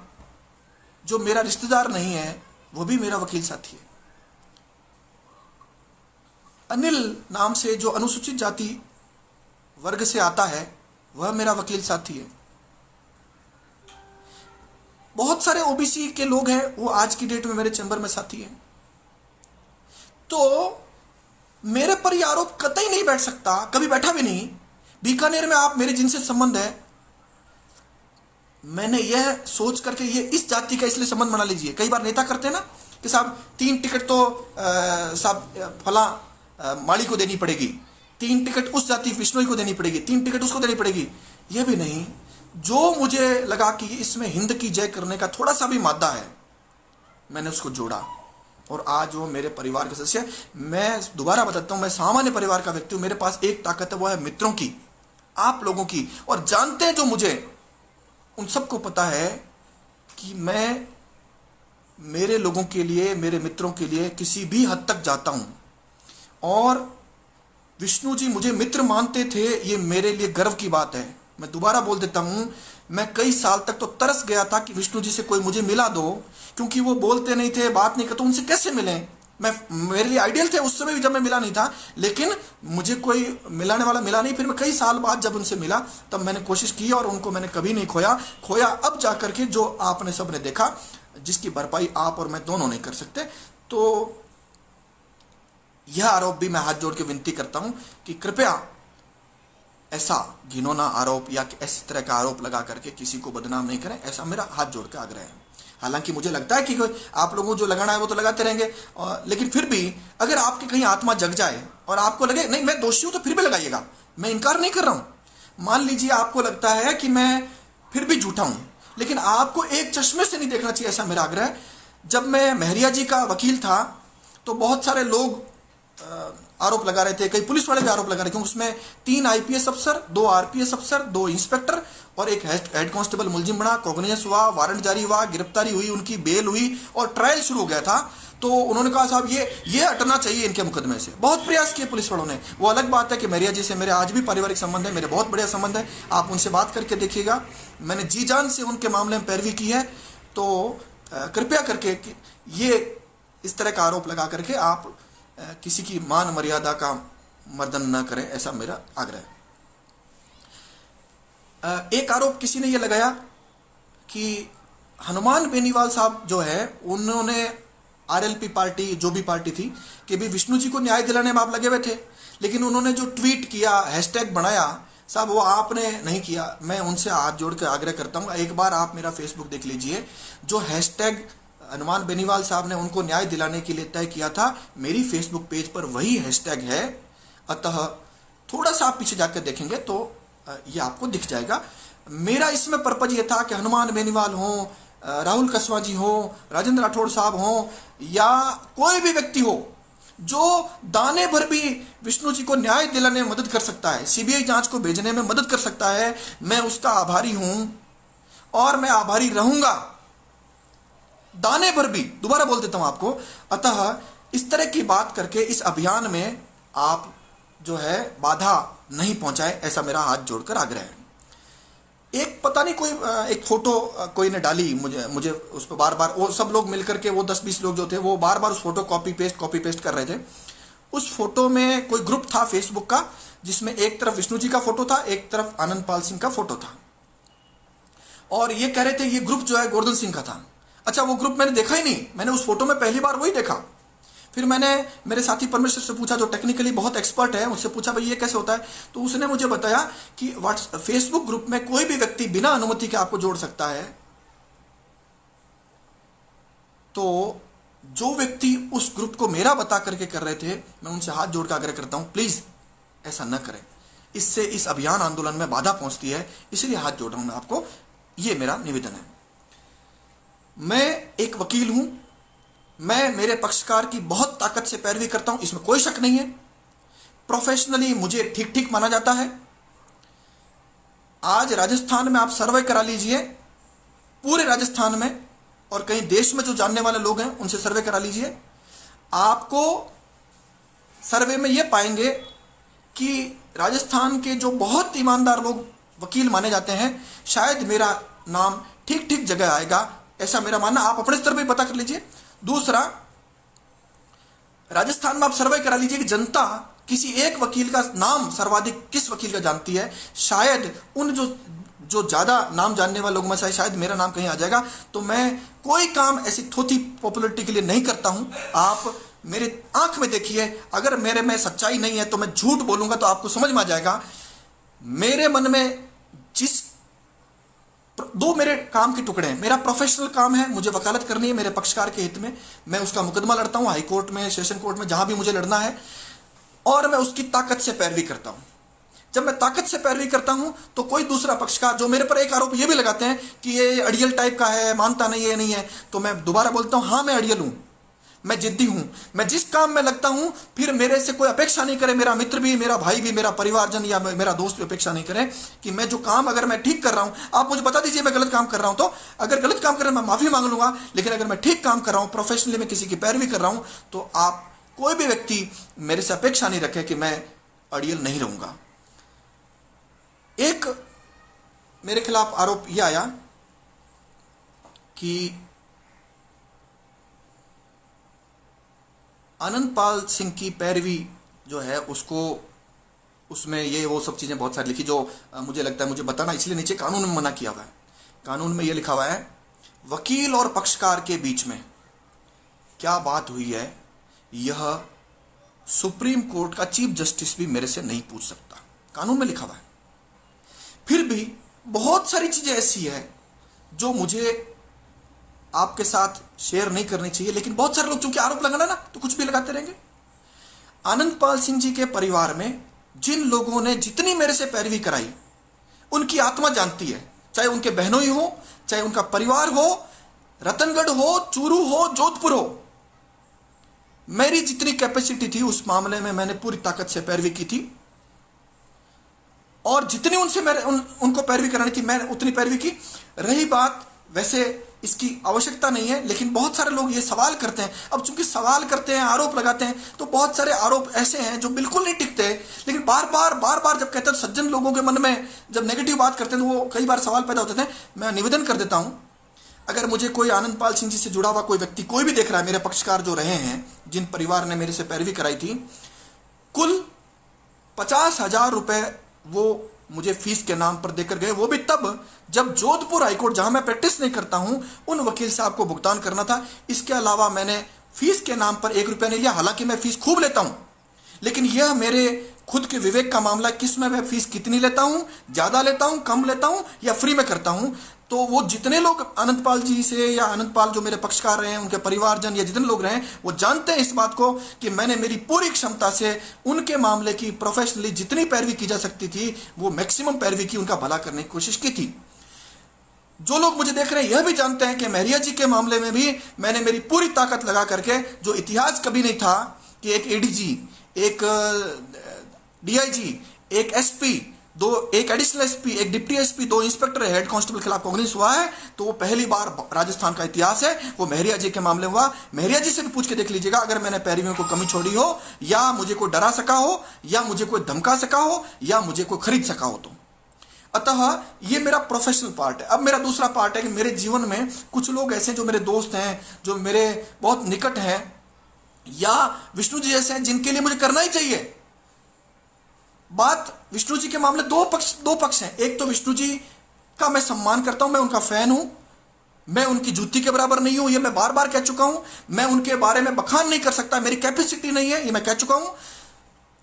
जो मेरा रिश्तेदार नहीं है वो भी मेरा वकील साथी है। अनिल नाम से जो अनुसूचित जाति वर्ग से आता है वह मेरा वकील साथी है। बहुत सारे ओबीसी के लोग हैं, वो आज की डेट में मेरे चैम्बर में साथी हैं। तो मेरे पर यह आरोप कतई नहीं बैठ सकता, कभी बैठा भी नहीं। बीकानेर में आप मेरे जिनसे संबंध है, मैंने यह सोच करके ये इस जाति का इसलिए संबंध बना लीजिए। कई बार नेता करते हैं ना कि साहब 3 टिकट तो साहब फला माली को देनी पड़ेगी, 3 टिकट उस जाति विष्णोई को देनी पड़ेगी, 3 टिकट उसको देनी पड़ेगी। यह भी नहीं, जो मुझे लगा कि इसमें हिंद की जय करने का थोड़ा सा भी मादा है, मैंने उसको जोड़ा और आज वो मेरे परिवार का सदस्य है। मैं दोबारा बताता हूं, मैं सामान्य परिवार का व्यक्ति हूं। मेरे पास एक ताकत है, वो है मित्रों की, आप लोगों की। और जानते हैं जो मुझे, उन सबको पता है कि मैं मेरे लोगों के लिए, मेरे मित्रों के लिए किसी भी हद तक जाता हूं। और विष्णु जी मुझे मित्र मानते थे, ये मेरे लिए गर्व की बात है। मैं दोबारा बोल देता हूं, मैं कई साल तक तो तरस गया था कि विष्णु जी से कोई मुझे मिला दो, क्योंकि वो बोलते नहीं थे, बात नहीं करते, तो उनसे कैसे मिलें। मेरे लिए आइडियल थे उस समय भी जब मैं मिला नहीं था, लेकिन मुझे कोई मिलाने वाला मिला नहीं। फिर मैं कई साल बाद जब उनसे मिला तब मैंने कोशिश की और उनको मैंने कभी नहीं खोया अब जा करके, जो आपने सबने देखा, जिसकी भरपाई आप और मैं दोनों नहीं कर सकते। तो यह आरोप भी मैं हाथ जोड़ के विनती करता हूं कि कृपया ऐसा घिनौना आरोप या इस तरह का आरोप लगा करके किसी को बदनाम नहीं करें। ऐसा मेरा हाथ जोड़ के आग्रह है। हालांकि मुझे लगता है कि आप लोगों को जो लगाना है वो तो लगाते रहेंगे, लेकिन फिर भी अगर आपकी कहीं आत्मा जग जाए और आपको लगे नहीं मैं दोषी हूं, तो फिर भी लगाइएगा, मैं इनकार नहीं कर रहा हूं। मान लीजिए आपको लगता है कि मैं फिर भी झूठा हूं, लेकिन आपको एक चश्मे से नहीं देखना चाहिए, ऐसा मेरा आग्रह है। जब मैं महरिया जी का वकील था तो बहुत सारे लोग आरोप लगा रहे थे, कई पुलिस वाले भी आरोप लगा रहे थे, उसमें 3 आईपीएस अफसर, 2 आरपीएस अफसर, 2 इंस्पेक्टर और एक हेड कांस्टेबल मुलजिम बना, कॉग्निजेंस हुआ, वारंट जारी हुआ, गिरफ्तारी हुई, उनकी बेल हुई और ट्रायल शुरू हो गया था। तो उन्होंने कहा साहब ये हटना चाहिए इनके मुकदमे से। बहुत प्रयास किए पुलिस वालों ने। वो अलग बात है कि महरिया जी से मेरे आज भी पारिवारिक संबंध है, मेरे बहुत बढ़िया संबंध है, आप उनसे बात करके देखिएगा, मैंने जी जान से उनके मामले में पैरवी की है। तो कृपया करके ये इस तरह का आरोप लगा करके आप किसी की मान मर्यादा का मर्दन न करें, ऐसा मेरा आग्रह है। एक आरोप किसी ने यह लगाया कि हनुमान बेनीवाल साहब जो है उन्होंने आरएलपी पार्टी, जो भी पार्टी थी, कि भी विष्णु जी को न्याय दिलाने में आप लगे हुए थे, लेकिन उन्होंने जो ट्वीट किया, हैशटैग बनाया साहब, वो आपने नहीं किया। मैं उनसे हाथ जोड़ के आग्रह करता हूँ, एक बार आप मेरा फेसबुक देख लीजिए, जो हैशटैग हनुमान बेनीवाल साहब ने उनको न्याय दिलाने के लिए तय किया था, मेरी फेसबुक पेज पर वही हैशटैग है। अतः थोड़ा सा आप पीछे जाकर देखेंगे तो ये आपको दिख जाएगा। मेरा इसमें पर्पज ये था कि हनुमान बेनीवाल हो, राहुल कसवा जी हो, राजेंद्र राठौड़ साहब हो, या कोई भी व्यक्ति हो जो दाने भर भी विष्णु जी को न्याय दिलाने में मदद कर सकता है, सीबीआई जांच को भेजने में मदद कर सकता है, मैं उसका आभारी हूं और मैं आभारी रहूंगा, दाने भर भी। दोबारा बोल देता हूं आपको। अतः इस तरह की बात करके इस अभियान में आप जो है बाधा नहीं पहुंचाए, ऐसा मेरा हाथ जोड़कर आग्रह है। एक पता नहीं कोई एक फोटो कोई ने डाली, मुझे उस पर बार बार वो सब लोग मिलकर के, वो 10-20 लोग जो थे वो बार बार उस फोटो कॉपी पेस्ट कर रहे थे। उस फोटो में कोई ग्रुप था फेसबुक का, जिसमें एक तरफ विष्णु जी का फोटो था, एक तरफ आनंद पाल सिंह का फोटो था, और ये कह रहे थे ये ग्रुप जो है गोवर्धन सिंह का था। अच्छा, वो ग्रुप मैंने देखा ही नहीं, मैंने उस फोटो में पहली बार वही देखा। फिर मैंने मेरे साथी परमेश्वर से पूछा, जो टेक्निकली बहुत एक्सपर्ट है, उससे पूछा भाई ये कैसे होता है, तो उसने मुझे बताया कि फेसबुक ग्रुप में कोई भी व्यक्ति बिना अनुमति के आपको जोड़ सकता है। तो जो व्यक्ति उस ग्रुप को मेरा बता करके कर रहे थे, मैं उनसे हाथ जोड़ कर आग्रह करता हूं प्लीज ऐसा न करें, इससे इस अभियान आंदोलन में बाधा पहुंचती है, इसलिए हाथ जोड़ रहा हूं मैं आपको, ये मेरा निवेदन है। मैं एक वकील हूं, मैं मेरे पक्षकार की बहुत ताकत से पैरवी करता हूं, इसमें कोई शक नहीं है। प्रोफेशनली मुझे ठीक ठीक माना जाता है। आज राजस्थान में आप सर्वे करा लीजिए, पूरे राजस्थान में, और कहीं देश में जो जानने वाले लोग हैं उनसे सर्वे करा लीजिए, आपको सर्वे में यह पाएंगे कि राजस्थान के जो बहुत ईमानदार लोग वकील माने जाते हैं, शायद मेरा नाम ठीक ठीक जगह आएगा, ऐसा मेरा मानना। आप अपने स्तर पर पता कर लीजिए। दूसरा, राजस्थान में आप सर्वे करा लीजिए कि जनता किसी एक वकील का नाम सर्वाधिक किस वकील का जानती है, शायद उन जो ज्यादा नाम जानने वाले लोगों में से शायद मेरा नाम कहीं आ जाएगा। तो मैं कोई काम ऐसी थोथी पॉपुलरिटी के लिए नहीं करता हूं। आप मेरे आंख में देखिए, अगर मेरे में सच्चाई नहीं है तो मैं झूठ बोलूंगा तो आपको समझ में आ जाएगा। मेरे मन में जिस दो मेरे काम के टुकड़े हैं, मेरा प्रोफेशनल काम है, मुझे वकालत करनी है मेरे पक्षकार के हित में, मैं उसका मुकदमा लड़ता हूं हाई कोर्ट में, सेशन कोर्ट में, जहां भी मुझे लड़ना है, और मैं उसकी ताकत से पैरवी करता हूं। जब मैं ताकत से पैरवी करता हूं तो कोई दूसरा पक्षकार जो मेरे पर एक आरोप ये भी लगाते हैं कि ये अड़ियल टाइप का है, मानता नहीं है, नहीं है, तो मैं दोबारा बोलता हूं, हां मैं अड़ियल हूं, मैं जिद्दी हूं, मैं जिस काम में लगता हूं फिर मेरे से कोई अपेक्षा नहीं करे, मेरा मित्र भी, मेरा भाई भी, मेरा परिवारजन या मेरा दोस्त भी अपेक्षा नहीं करे कि मैं जो काम अगर मैं ठीक कर रहा हूं, आप मुझे बता दीजिए मैं गलत काम कर रहा हूं, तो अगर गलत काम कर रहा हूं मैं माफी मांग लूंगा, लेकिन अगर मैं ठीक काम कर रहा हूं, प्रोफेशनली मैं किसी की पैरवी कर रहा हूं, तो आप कोई भी व्यक्ति मेरे से अपेक्षा नहीं रखे कि मैं अड़ियल नहीं रहूंगा। एक मेरे खिलाफ आरोप यह आया कि आनंद पाल सिंह की पैरवी जो है उसको, उसमें ये वो सब चीजें बहुत सारी लिखी जो मुझे लगता है मुझे बताना, इसलिए नीचे कानून में मना किया हुआ है। कानून में ये लिखा हुआ है, वकील और पक्षकार के बीच में क्या बात हुई है यह सुप्रीम कोर्ट का चीफ जस्टिस भी मेरे से नहीं पूछ सकता, कानून में लिखा हुआ है। फिर भी बहुत सारी चीजें ऐसी है जो मुझे आपके साथ शेयर नहीं करनी चाहिए, लेकिन बहुत सारे लोग चूंकि आरोप लगाना ना तो कुछ भी लगाते रहेंगे। आनंदपाल सिंह जी के परिवार में जिन लोगों ने जितनी मेरे से पैरवी कराई, उनकी आत्मा जानती है, चाहे उनके बहनोई हो, चाहे उनका परिवार हो, रतनगढ़ हो, चूरू हो, जोधपुर हो, मेरी जितनी कैपेसिटी थी उस मामले में मैंने पूरी ताकत से पैरवी की थी, और जितनी उनसे उनको पैरवी करानी थी मैंने उतनी पैरवी की। रही बात, वैसे इसकी आवश्यकता नहीं है, लेकिन बहुत सारे लोग ये सवाल करते हैं। अब चूंकि सवाल करते हैं, आरोप लगाते हैं, तो बहुत सारे आरोप ऐसे हैं जो बिल्कुल नहीं टिकते, लेकिन बार बार जब कहते हैं सज्जन लोगों के मन में जब नेगेटिव बात करते हैं तो वो कई बार सवाल पैदा होते थे। मैं निवेदन कर देता हूं, अगर मुझे कोई आनंदपाल सिंह जी से जुड़ा हुआ कोई व्यक्ति कोई भी देख रहा है, मेरे पक्षकार जो रहे हैं, जिन परिवार ने मेरे से पैरवी कराई थी, कुल 50,000 रुपए वो मुझे फीस के नाम पर देकर गए, वो भी तब जब जोधपुर हाईकोर्ट, जहां मैं प्रैक्टिस नहीं करता हूं, उन वकील साहब को भुगतान करना था। इसके अलावा मैंने फीस के नाम पर 1 रुपया नहीं लिया, हालांकि मैं फीस खूब लेता हूं, लेकिन यह मेरे खुद के विवेक का मामला है, किस में मैं फीस कितनी लेता हूं, ज्यादा लेता हूं, कम लेता हूं या फ्री में करता हूं। तो वो जितने लोग आनंदपाल जी से, या आनंदपाल जो मेरे पक्षकार रहे हैं, उनके परिवारजन या जितने लोग रहे हैं, वो जानते हैं इस बात को कि मैंने मेरी पूरी क्षमता से उनके मामले की प्रोफेशनली जितनी पैरवी की जा सकती थी वो मैक्सिमम पैरवी की, उनका भला करने की कोशिश की थी। जो लोग मुझे देख रहे हैं यह भी जानते हैं कि मेहरिया जी के मामले में भी मैंने मेरी पूरी ताकत लगा करके, जो इतिहास कभी नहीं था कि एक एडीजी, एक डीआईजी, एक एसपी, एक एडिशनल एसपी, एक deputy SP, 2 inspector, head constable के खिलाफ कांग्रेस हुआ है, तो वो पहली बार राजस्थान का इतिहास है, वो मेहरिया जी के मामले हुआ। मेहरिया जी से भी पूछ के देख लीजिएगा, अगर मैंने पैरवियों को कमी छोड़ी हो, या मुझे कोई डरा सका हो, या मुझे कोई धमका सका हो, या मुझे कोई खरीद सका हो। तो अतः ये मेरा प्रोफेशनल पार्ट है। अब मेरा दूसरा पार्ट है कि मेरे जीवन में कुछ लोग ऐसे जो मेरे दोस्त हैं, जो मेरे बहुत निकट हैं, या विष्णु जी जैसे हैं, जिनके लिए मुझे करना ही चाहिए। बात विष्णु जी के मामले दो पक्ष हैं। एक तो विष्णु जी का मैं सम्मान करता हूं, मैं उनका फैन हूं, मैं उनकी जूती के बराबर नहीं हूं, ये मैं बार बार कह चुका हूं। मैं उनके बारे में बखान नहीं कर सकता, मेरी कैपेसिटी नहीं है, ये मैं कह चुका हूं।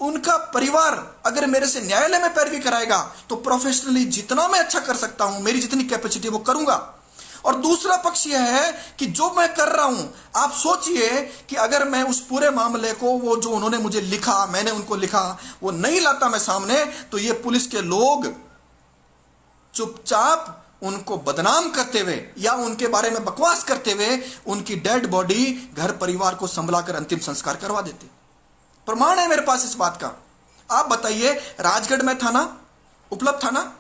उनका परिवार अगर मेरे से न्यायालय में पैरवी कराएगा तो प्रोफेशनली जितना मैं अच्छा कर सकता हूं, मेरी जितनी कैपेसिटी वो करूंगा। और दूसरा पक्ष यह है कि जो मैं कर रहा हूं, आप सोचिए कि अगर मैं उस पूरे मामले को, वो जो उन्होंने मुझे लिखा, मैंने उनको लिखा, वो नहीं लाता मैं सामने, तो ये पुलिस के लोग चुपचाप उनको बदनाम करते हुए या उनके बारे में बकवास करते हुए उनकी डेड बॉडी घर परिवार को संभलाकर अंतिम संस्कार करवा देते। प्रमाण है मेरे पास इस बात का। आप बताइए, राजगढ़ में थाना उपलब्ध था ना,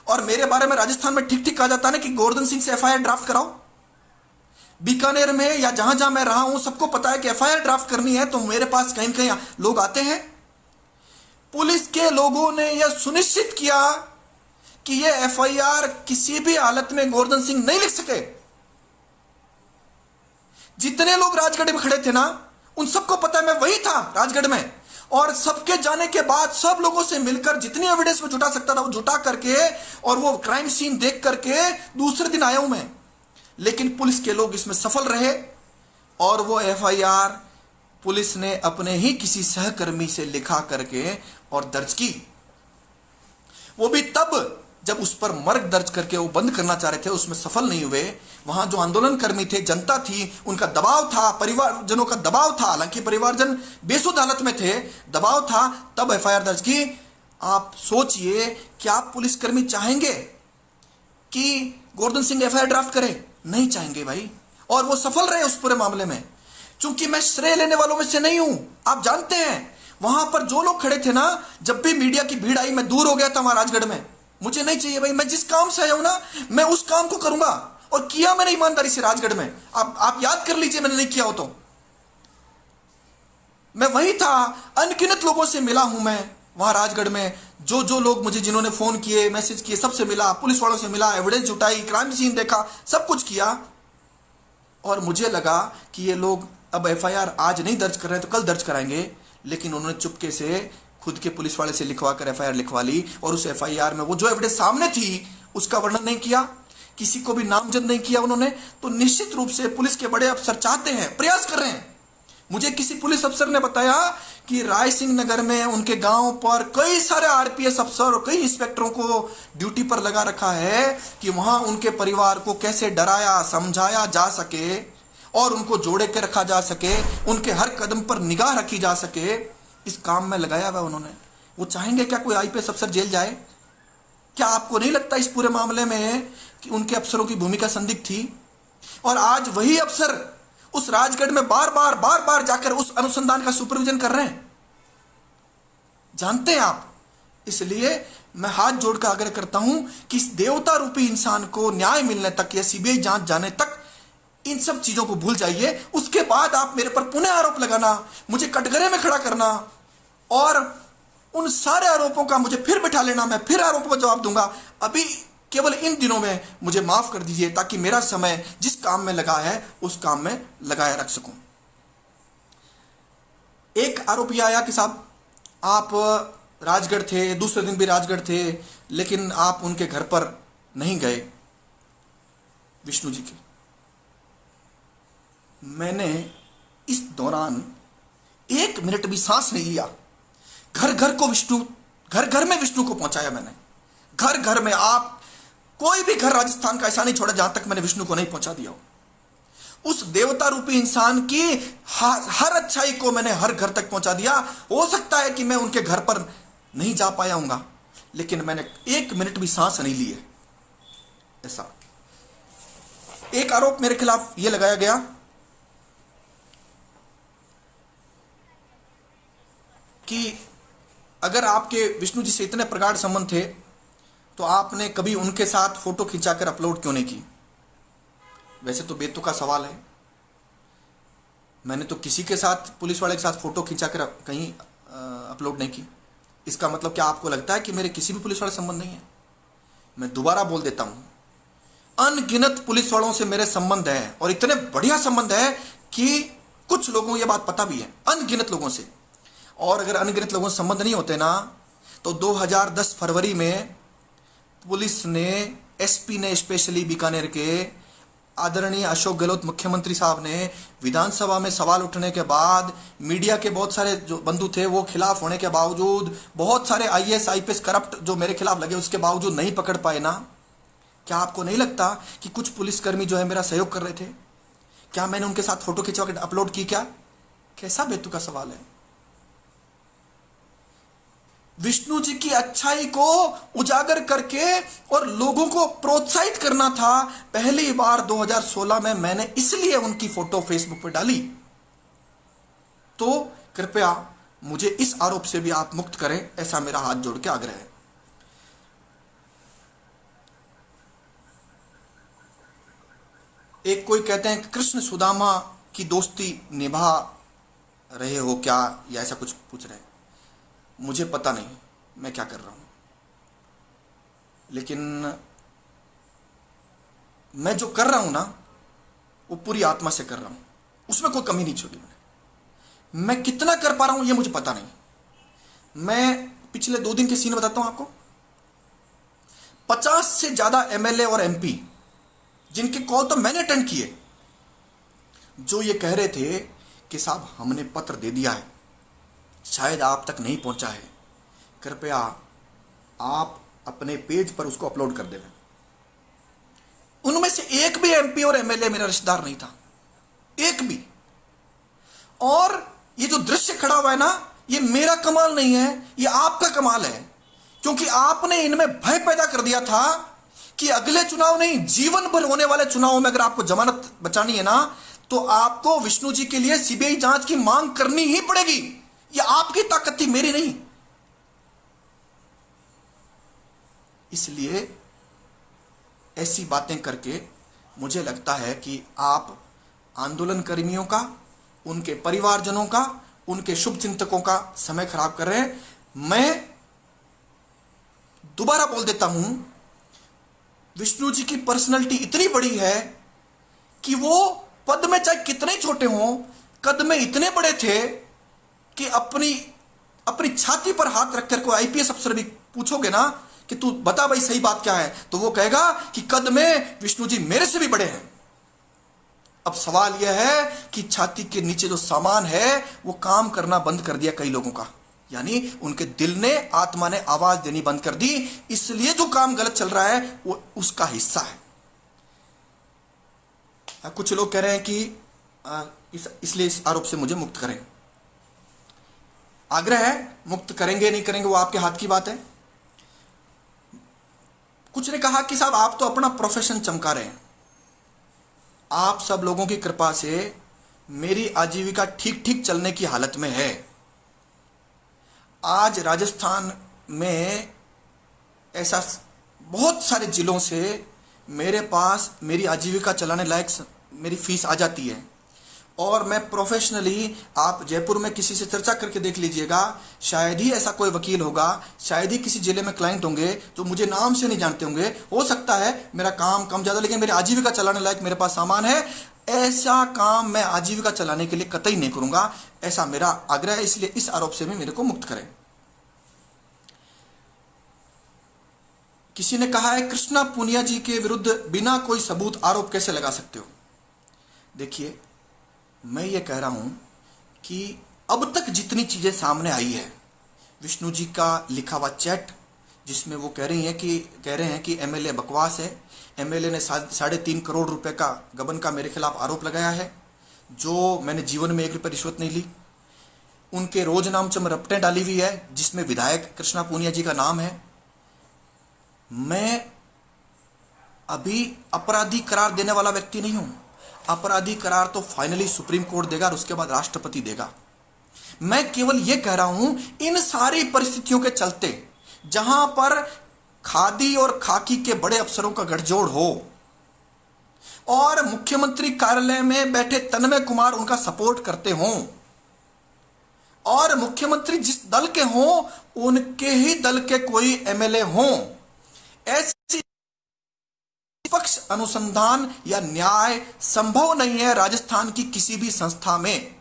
और मेरे बारे में राजस्थान में ठीक ठीक कहा जाता है ना कि गोवर्धन सिंह से एफआईआर ड्राफ्ट कराओ। बीकानेर में या जहां जहां मैं रहा हूं, सबको पता है कि एफआईआर ड्राफ्ट करनी है तो मेरे पास कहीं कहीं लोग आते हैं। पुलिस के लोगों ने यह सुनिश्चित किया कि यह एफआईआर किसी भी हालत में गोवर्धन सिंह नहीं लिख सके। जितने लोग राजगढ़ में खड़े थे ना, उन सबको पता है मैं वही था राजगढ़ में, और सबके जाने के बाद सब लोगों से मिलकर जितनी एविडेंस में जुटा सकता था वो जुटा करके, और वो क्राइम सीन देख करके दूसरे दिन आया हूं मैं। लेकिन पुलिस के लोग इसमें सफल रहे, और वो एफआईआर पुलिस ने अपने ही किसी सहकर्मी से लिखा करके और दर्ज की। वो भी तब जब उस पर मर्ग दर्ज करके वो बंद करना चाह रहे थे, उसमें सफल नहीं हुए। वहां जो आंदोलनकर्मी थे, जनता थी, उनका दबाव था, परिवारजनों का दबाव था, हालांकि परिवारजन बेसुध हालत में थे, दबाव था, तब एफआईआर दर्ज की। आप सोचिए, क्या पुलिसकर्मी चाहेंगे कि गोवर्धन सिंह एफआईआर ड्राफ्ट करे? नहीं चाहेंगे भाई। और वो सफल रहे उस पूरे मामले में। चूंकि मैं श्रेय लेने वालों में से नहीं हूं, आप जानते हैं, वहां पर जो लोग खड़े थे ना, जब भी मीडिया की भीड़ आई, मैं दूर हो गया था वहां राजगढ़ में। मुझे नहीं चाहिए भाई, मैं जिस काम से आया हूं ना, मैं उस काम को करूंगा, और किया मैंने ईमानदारी से राजगढ़ में। आप याद कर लीजिए, मैंने नहीं किया हो तो मैं वही था। अनगिनत लोगों से मिला हूं मैं वहां राजगढ़ में, जो लोग मुझे, जिन्होंने फोन किए, मैसेज किए, सबसे मिला, पुलिस वालों से मिला, एविडेंस जुटाई, क्राइम सीन देखा, सब कुछ किया। और मुझे लगा कि ये लोग अब एफआईआर आज नहीं दर्ज कर रहे हैं तो कल दर्ज कराएंगे, लेकिन उन्होंने चुपके से खुद के पुलिस वाले से लिखवा कर एफआईआर लिखवा ली। और उस एफआईआर में वो जो एविडेंस सामने थी उसका वर्णन नहीं किया, किसी को भी नामजद नहीं किया उन्होंने। तो निश्चित रूप से पुलिस के बड़े अफसर चाहते हैं, प्रयास कर रहे हैं, मुझे किसी पुलिस अफसर ने बताया कि राय सिंह नगर में उनके गांव पर कई सारे आरपीएस अफसर और कई इंस्पेक्टरों को ड्यूटी पर लगा रखा है कि वहां उनके परिवार को कैसे डराया समझाया जा सके और उनको जोड़े के रखा जा सके, उनके हर कदम पर निगाह रखी जा सके। इस काम में लगाया हुआ उन्होंने। वो चाहेंगे क्या कोई आईपीएस अफसर जेल जाए? क्या आपको नहीं लगता इस पूरे मामले में कि उनके अफसरों की भूमिका संदिग्ध थी? और आज वही अफसर उस राजगढ़ में बार बार जाकर उस अनुसंधान का सुपरविजन कर रहे हैं, जानते हैं आप। इसलिए मैं हाथ जोड़कर आग्रह करता हूं कि इस देवता रूपी इंसान को न्याय मिलने तक या सीबीआई जांच जाने तक इन सब चीजों को भूल जाइए। उसके बाद आप मेरे पर पुनः आरोप लगाना, मुझे कटघरे में खड़ा करना और उन सारे आरोपों का मुझे फिर बिठा लेना, मैं फिर आरोपों का जवाब दूंगा। अभी केवल इन दिनों में मुझे माफ कर दीजिए ताकि मेरा समय जिस काम में लगा है उस काम में लगाए रख सकूं। एक आरोप यह आया कि साहब आप राजगढ़ थे, दूसरे दिन भी राजगढ़ थे, लेकिन आप उनके घर पर नहीं गए विष्णु जी के। मैंने इस दौरान 1 मिनट भी सांस नहीं लिया। घर घर में विष्णु को पहुंचाया मैंने। घर घर में, आप कोई भी घर राजस्थान का ऐसा नहीं छोड़ा जहां तक मैंने विष्णु को नहीं पहुंचा दिया हो। उस देवता रूपी इंसान की हर अच्छाई को मैंने हर घर तक पहुंचा दिया। हो सकता है कि मैं उनके घर पर नहीं जा पाया हूंगा, लेकिन मैंने 1 मिनट भी सांस नहीं ली है। ऐसा एक आरोप मेरे खिलाफ यह लगाया गया कि अगर आपके विष्णु जी से इतने प्रगाढ़ संबंध थे तो आपने कभी उनके साथ फोटो खिंचाकर अपलोड क्यों नहीं की? वैसे तो बेतुका सवाल है। मैंने तो किसी के साथ, पुलिस वाले के साथ फोटो खिंचाकर कहीं अपलोड नहीं की। इसका मतलब क्या आपको लगता है कि मेरे किसी भी पुलिस वाले संबंध नहीं है? मैं दोबारा बोल देता हूं, अनगिनत पुलिस वालों से मेरे संबंध है और इतने बढ़िया संबंध है कि कुछ लोगों को यह बात पता भी है, अनगिनत लोगों से। और अगर अनगिनत लोगों से संबंध नहीं होते ना, तो 2010 फरवरी में पुलिस ने, एसपी ने स्पेशली बीकानेर के आदरणीय अशोक गहलोत मुख्यमंत्री साहब ने विधानसभा में सवाल उठने के बाद, मीडिया के बहुत सारे जो बंधु थे वो खिलाफ होने के बावजूद, बहुत सारे आईएएस आईपीएस करप्ट जो मेरे खिलाफ लगे उसके बावजूद नहीं पकड़ पाए ना। क्या आपको नहीं लगता कि कुछ पुलिसकर्मी जो है मेरा सहयोग कर रहे थे? क्या मैंने उनके साथ फोटो खिंचवा के अपलोड की? क्या कैसा बेतुका सवाल है। विष्णु जी की अच्छाई को उजागर करके और लोगों को प्रोत्साहित करना था। पहली बार 2016 में मैंने इसलिए उनकी फोटो फेसबुक पर डाली। तो कृपया मुझे इस आरोप से भी आप मुक्त करें, ऐसा मेरा हाथ जोड़ के आग्रह है। एक कोई कहते हैं कृष्ण सुदामा की दोस्ती निभा रहे हो क्या, या ऐसा कुछ पूछ रहे हैं। मुझे पता नहीं मैं क्या कर रहा हूं, लेकिन मैं जो कर रहा हूं ना वो पूरी आत्मा से कर रहा हूं, उसमें कोई कमी नहीं छोड़ी मैंने। मैं कितना कर पा रहा हूं ये मुझे पता नहीं। मैं पिछले 2 दिन के सीन बताता हूं आपको। 50 से ज्यादा एमएलए और एमपी जिनके कॉल तो मैंने अटेंड किए, जो ये कह रहे थे कि साहब हमने पत्र दे दिया है, शायद आप तक नहीं पहुंचा है, कृपया आप अपने पेज पर उसको अपलोड कर दें। उनमें से एक भी एमपी और एमएलए मेरा रिश्तेदार नहीं था, एक भी। और ये जो दृश्य खड़ा हुआ है ना, ये मेरा कमाल नहीं है, ये आपका कमाल है, क्योंकि आपने इनमें भय पैदा कर दिया था कि अगले चुनाव नहीं, जीवन भर होने वाले चुनाव में अगर आपको जमानत बचानी है ना, तो आपको विष्णु जी के लिए सीबीआई जांच की मांग करनी ही पड़ेगी। ये आपकी ताकत थी, मेरी नहीं। इसलिए ऐसी बातें करके मुझे लगता है कि आप आंदोलन कर्मियों का, उनके परिवारजनों का, उनके शुभ चिंतकों का समय खराब कर रहे हैं। मैं दोबारा बोल देता हूं, विष्णु जी की पर्सनैलिटी इतनी बड़ी है कि वो पद में चाहे कितने छोटे हों, कद में इतने बड़े थे कि अपनी छाती पर हाथ रखकर कोई आईपीएस अफसर भी पूछोगे ना कि तू बता भाई सही बात क्या है, तो वो कहेगा कि कद में विष्णु जी मेरे से भी बड़े हैं। अब सवाल यह है कि छाती के नीचे जो सामान है वो काम करना बंद कर दिया कई लोगों का, यानी उनके दिल ने, आत्मा ने आवाज देनी बंद कर दी, इसलिए जो काम गलत चल रहा है वो उसका हिस्सा है। कुछ लोग कह रहे हैं कि इसलिए इस आरोप से मुझे मुक्त करें। आग्रह है, मुक्त करेंगे नहीं करेंगे वो आपके हाथ की बात है। कुछ ने कहा कि साहब आप तो अपना प्रोफेशन चमका रहे हैं, आप सब लोगों की कृपा से मेरी आजीविका ठीक ठीक चलने की हालत में है। आज राजस्थान में ऐसा बहुत सारे जिलों से मेरे पास मेरी आजीविका चलाने लायक मेरी फीस आ जाती है, और मैं प्रोफेशनली, आप जयपुर में किसी से चर्चा करके देख लीजिएगा, शायद ही ऐसा कोई वकील होगा, शायद ही किसी जिले में क्लाइंट होंगे जो मुझे नाम से नहीं जानते होंगे। हो सकता है मेरा काम कम ज़्यादा, लेकिन मेरी आजीविका चलाने लायक मेरे पास सामान है। ऐसा काम मैं आजीविका चलाने के लिए कतई नहीं करूंगा, ऐसा मेरा आग्रह है। इसलिए इस आरोप से भी मेरे को मुक्त करें। किसी ने कहा है कृष्णा पूनिया जी के विरुद्ध बिना कोई सबूत आरोप कैसे लगा सकते हो? देखिए, मैं ये कह रहा हूं कि अब तक जितनी चीजें सामने आई है, विष्णु जी का लिखा हुआ चैट जिसमें वो कह रहे हैं कि एमएलए बकवास है, एमएलए ने 3.5 करोड़ रुपए का गबन का मेरे खिलाफ आरोप लगाया है, जो मैंने जीवन में 1 रुपये रिश्वत नहीं ली। उनके रोज नाम से रपटें डाली हुई है जिसमें विधायक कृष्णा पूनिया जी का नाम है। मैं अभी अपराधी करार देने वाला व्यक्ति नहीं हूं। अपराधी करार तो फाइनली सुप्रीम कोर्ट देगा और उसके बाद राष्ट्रपति देगा। मैं केवल यह कह रहा हूं, इन सारी परिस्थितियों के चलते जहां पर खादी और खाकी के बड़े अफसरों का गठजोड़ हो और मुख्यमंत्री कार्यालय में बैठे तन्मय कुमार उनका सपोर्ट करते हों और मुख्यमंत्री जिस दल के हों उनके ही दल के कोई एमएलए हों, ऐसी निष्पक्ष अनुसंधान या न्याय संभव नहीं है राजस्थान की किसी भी संस्था में।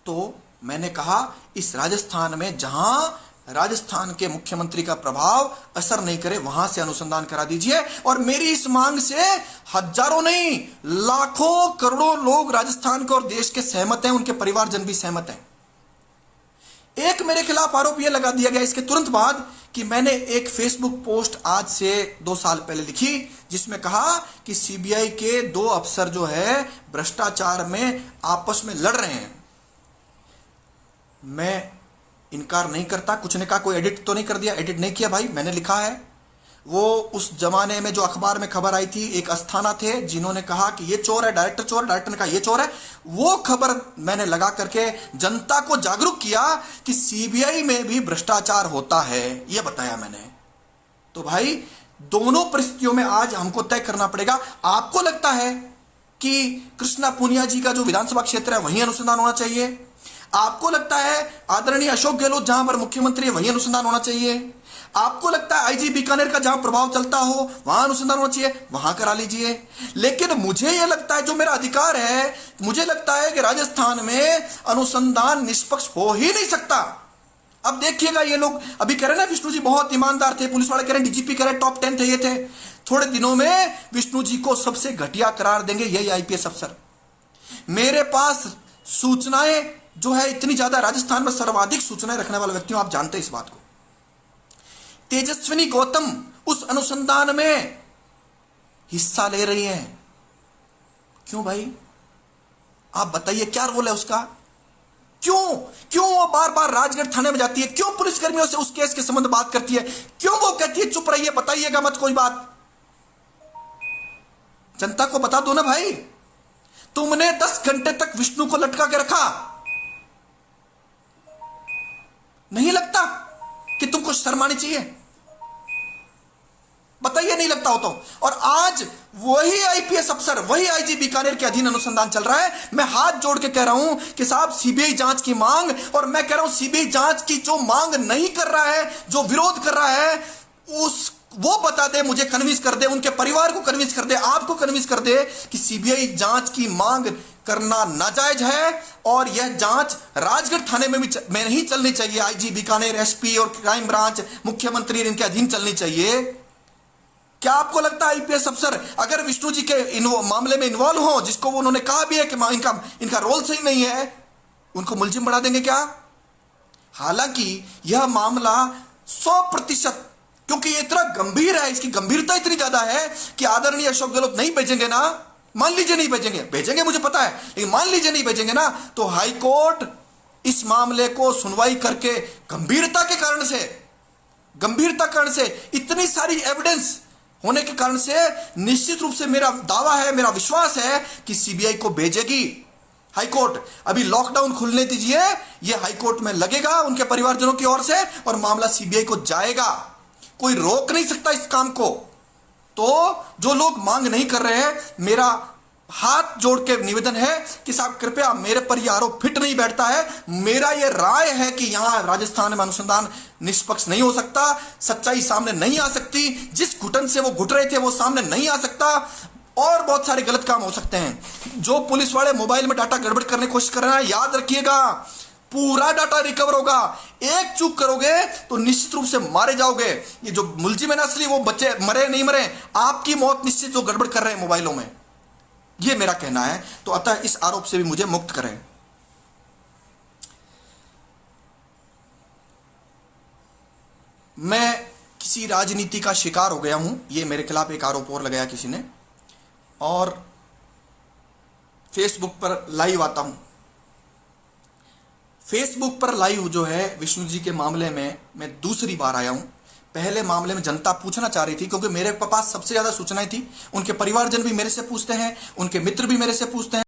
तो मैंने कहा इस राजस्थान में जहां राजस्थान के मुख्यमंत्री का प्रभाव असर नहीं करे वहां से अनुसंधान करा दीजिए। और मेरी इस मांग से हजारों नहीं लाखों करोड़ों लोग राजस्थान के और देश के सहमत हैं, उनके परिवारजन भी सहमत हैं। एक मेरे खिलाफ आरोप यह लगा दिया गया इसके तुरंत बाद कि मैंने एक फेसबुक पोस्ट आज से 2 साल पहले लिखी जिसमें कहा कि सीबीआई के 2 अफसर जो है भ्रष्टाचार में आपस में लड़ रहे हैं। मैं इनकार नहीं करता। कुछ ने कहा कोई एडिट तो नहीं कर दिया? एडिट नहीं किया भाई, मैंने लिखा है। वो उस जमाने में जो अखबार में खबर आई थी, एक अस्थाना थे जिन्होंने कहा कि ये चोर है, डायरेक्टर चोर है, डायरेक्टर ने कहा ये चोर है। वो खबर मैंने लगा करके जनता को जागरूक किया कि सीबीआई में भी भ्रष्टाचार होता है, ये बताया मैंने। तो भाई दोनों परिस्थितियों में आज हमको तय करना पड़ेगा। आपको लगता है कि कृष्णा पूनिया जी का जो विधानसभा क्षेत्र है वहीं अनुसंधान होना चाहिए? आपको लगता है आदरणीय अशोक गहलोत जहां पर मुख्यमंत्री है वहीं अनुसंधान होना चाहिए? आपको लगता है आईजी बीकानेर का जहां प्रभाव चलता हो वहां अनुसंधान होना चाहिए? वहां करा लीजिए। लेकिन मुझे यह लगता है, जो मेरा अधिकार है, मुझे लगता है कि राजस्थान में अनुसंधान निष्पक्ष हो ही नहीं सकता। अब देखिएगा, ये लोग अभी कह रहे हैं ना विष्णु जी बहुत ईमानदार थे, पुलिस वाले कह रहे हैं, डीजीपी कह रहे हैं टॉप 10 थे, ये थे। थोड़े दिनों में विष्णु जी को सबसे घटिया करार देंगे यही आईपीएस अफसर। मेरे पास सूचनाएं जो है इतनी ज्यादा, राजस्थान में सर्वाधिक सूचनाएं रखने वाले व्यक्ति हूं, आप जानते हैं इस बात को। तेजस्विनी गौतम उस अनुसंधान में हिस्सा ले रही हैं। क्यों भाई, आप बताइए क्या रोल है उसका? क्यों वो बार बार राजगढ़ थाने में जाती है? क्यों पुलिसकर्मियों से उस केस के संबंध बात करती है? क्यों वो कहती है चुप रहिए, बताइएगा मत कोई बात? जनता को बता दो ना भाई। तुमने 10 घंटे तक विष्णु को लटका के रखा, नहीं लगता कि तुमको शर्म आनी चाहिए? बताइए, नहीं लगता हो तो। और आज वही आईपीएस अफसर, वही आईजी बीकानेर के अधीन अनुसंधान चल रहा है। मैं हाथ जोड़ के कह रहा हूं कि साहब सीबीआई जांच की मांग, और मैं कह रहा हूं सीबीआई जांच की जो मांग नहीं कर रहा है, जो विरोध कर रहा है, वो बता दे, मुझे कन्विंस कर दे, उनके परिवार को कन्विंस कर दे, आपको कन्विंस कर दे कि सीबीआई जांच की मांग करना नाजायज है और यह जांच राजगढ़ थाने में नहीं चलनी चाहिए। आईजी बीकानेर, एसपी और क्राइम ब्रांच, मुख्यमंत्री इनके अधीन चलनी चाहिए। क्या आपको लगता है आईपीएस अफसर अगर विष्णु जी के मामले में इन्वॉल्व हो, जिसको वो उन्होंने कहा भी है कि इनका रोल सही नहीं है, उनको मुलजिम बना देंगे क्या? हालांकि यह मामला 100%, क्योंकि ये इतना गंभीर है, इसकी गंभीरता इतनी ज्यादा है कि आदरणीय अशोक गहलोत नहीं भेजेंगे ना, मान लीजिए नहीं भेजेंगे मुझे पता है, लेकिन मान लीजिए नहीं भेजेंगे ना, तो हाई कोर्ट इस मामले को सुनवाई करके गंभीरता कारण से इतनी सारी एविडेंस होने के कारण से निश्चित रूप से मेरा दावा है, मेरा विश्वास है कि सीबीआई को भेजेगी हाई कोर्ट। अभी लॉकडाउन खुलने दीजिए, यह हाई कोर्ट में लगेगा उनके परिवारजनों की ओर से और मामला सीबीआई को जाएगा। कोई रोक नहीं सकता इस काम को। तो जो लोग मांग नहीं कर रहे हैं, मेरा हाथ जोड़ के निवेदन है कि साहब कृपया, मेरे पर यह आरोप फिट नहीं बैठता है। मेरा यह राय है कि यहां राजस्थान में अनुसंधान निष्पक्ष नहीं हो सकता, सच्चाई सामने नहीं आ सकती, जिस घुटन से वो घुट रहे थे वो सामने नहीं आ सकता, और बहुत सारे गलत काम हो सकते हैं। जो पुलिस वाले मोबाइल में डाटा गड़बड़ करने की कोशिश कर रहे हैं, याद रखिएगा पूरा डाटा रिकवर होगा। एक चूक करोगे तो निश्चित रूप से मारे जाओगे। ये जो मुलजिम है ना असली, वो बच्चे मरे नहीं मरे, आपकी मौत निश्चित, जो गड़बड़ कर रहे हैं मोबाइलों में, ये मेरा कहना है। तो अतः इस आरोप से भी मुझे मुक्त करें। मैं किसी राजनीति का शिकार हो गया हूं, ये मेरे खिलाफ एक आरोप और लगाया किसी ने, और फेसबुक पर लाइव आता हूं। फेसबुक पर लाइव जो है विष्णु जी के मामले में मैं दूसरी बार आया हूं। पहले मामले में जनता पूछना चाह रही थी, क्योंकि मेरे पास सबसे ज्यादा सूचनाएं थी। उनके परिवारजन भी मेरे से पूछते हैं, उनके मित्र भी मेरे से पूछते हैं।